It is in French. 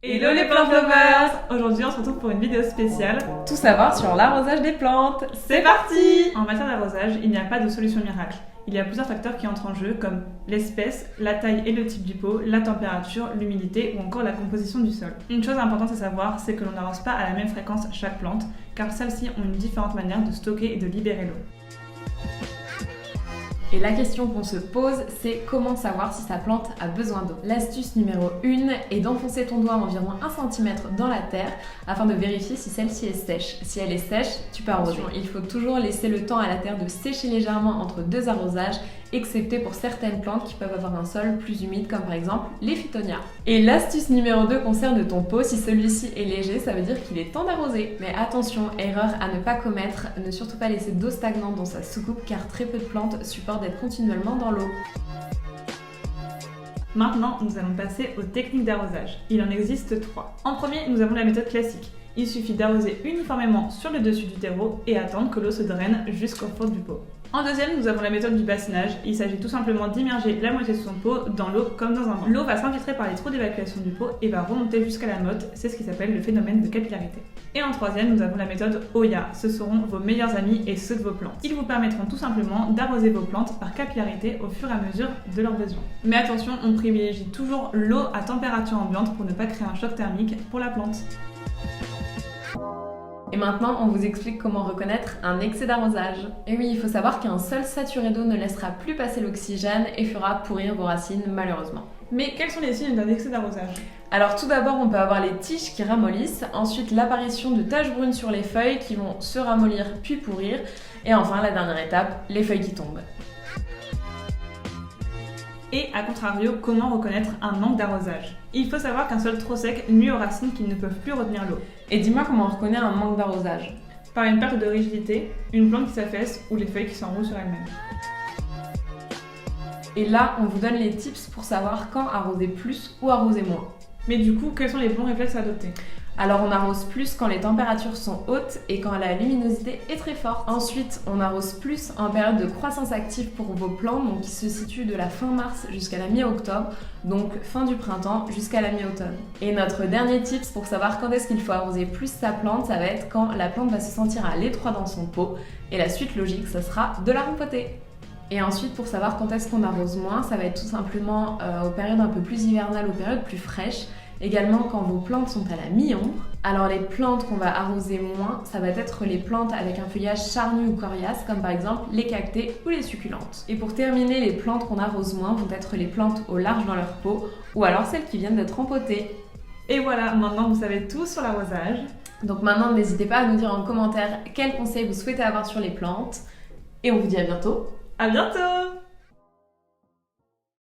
Hello les plant lovers! Aujourd'hui on se retrouve pour une vidéo spéciale. Tout savoir sur l'arrosage des plantes. C'est parti! En matière d'arrosage, il n'y a pas de solution miracle. Il y a plusieurs facteurs qui entrent en jeu comme l'espèce, la taille et le type du pot, la température, l'humidité ou encore la composition du sol. Une chose importante à savoir, c'est que l'on n'arrose pas à la même fréquence chaque plante car celles-ci ont une différente manière de stocker et de libérer l'eau. Et la question qu'on se pose, c'est comment savoir si sa plante a besoin d'eau. L'astuce numéro 1 est d'enfoncer ton doigt environ 1 cm dans la terre afin de vérifier si celle-ci est sèche. Si elle est sèche, tu peux arroser. Il faut toujours laisser le temps à la terre de sécher légèrement entre deux arrosages, excepté pour certaines plantes qui peuvent avoir un sol plus humide comme par exemple les phytonias. Et l'astuce numéro 2 concerne ton pot. Si celui-ci est léger, ça veut dire qu'il est temps d'arroser. Mais attention, erreur à ne pas commettre, ne surtout pas laisser d'eau stagnante dans sa soucoupe car très peu de plantes supportent d'être continuellement dans l'eau. Maintenant, nous allons passer aux techniques d'arrosage. Il en existe 3. En premier, nous avons la méthode classique. Il suffit d'arroser uniformément sur le dessus du terreau et attendre que l'eau se draine jusqu'au fond du pot. En deuxième, nous avons la méthode du bassinage. Il s'agit tout simplement d'immerger la moitié de son pot dans l'eau comme dans un bain. L'eau va s'infiltrer par les trous d'évacuation du pot et va remonter jusqu'à la motte. C'est ce qui s'appelle le phénomène de capillarité. Et en troisième, nous avons la méthode Oya. Ce seront vos meilleurs amis et ceux de vos plantes. Ils vous permettront tout simplement d'arroser vos plantes par capillarité au fur et à mesure de leurs besoins. Mais attention, on privilégie toujours l'eau à température ambiante pour ne pas créer un choc thermique pour la plante. Et maintenant, on vous explique comment reconnaître un excès d'arrosage. Et oui, il faut savoir qu'un sol saturé d'eau ne laissera plus passer l'oxygène et fera pourrir vos racines malheureusement. Mais quels sont les signes d'un excès d'arrosage ? Alors tout d'abord, on peut avoir les tiges qui ramollissent, ensuite l'apparition de taches brunes sur les feuilles qui vont se ramollir puis pourrir, et enfin la dernière étape, les feuilles qui tombent. Et à contrario, comment reconnaître un manque d'arrosage ? Il faut savoir qu'un sol trop sec nuit aux racines qui ne peuvent plus retenir l'eau. Et dis-moi comment on reconnaît un manque d'arrosage. Par une perte de rigidité, une plante qui s'affaisse ou les feuilles qui s'enroulent sur elles-mêmes. Et là, on vous donne les tips pour savoir quand arroser plus ou arroser moins. Mais du coup, quels sont les bons réflexes à adopter ? Alors on arrose plus quand les températures sont hautes et quand la luminosité est très forte. Ensuite, on arrose plus en période de croissance active pour vos plantes, donc qui se situe de la fin mars jusqu'à la mi-octobre, donc fin du printemps jusqu'à la mi-automne. Et notre dernier tips pour savoir quand est-ce qu'il faut arroser plus sa plante, ça va être quand la plante va se sentir à l'étroit dans son pot. Et la suite logique, ça sera de la rempoter. Et ensuite, pour savoir quand est-ce qu'on arrose moins, ça va être tout simplement aux périodes un peu plus hivernales, aux périodes plus fraîches. Également quand vos plantes sont à la mi-ombre. Alors les plantes qu'on va arroser moins, ça va être les plantes avec un feuillage charnu ou coriace, comme par exemple les cactées ou les succulentes. Et pour terminer, les plantes qu'on arrose moins vont être les plantes au large dans leur pot, ou alors celles qui viennent d'être rempotées. Et voilà, maintenant vous savez tout sur l'arrosage. Donc maintenant, n'hésitez pas à nous dire en commentaire quels conseils vous souhaitez avoir sur les plantes. Et on vous dit à bientôt. À bientôt!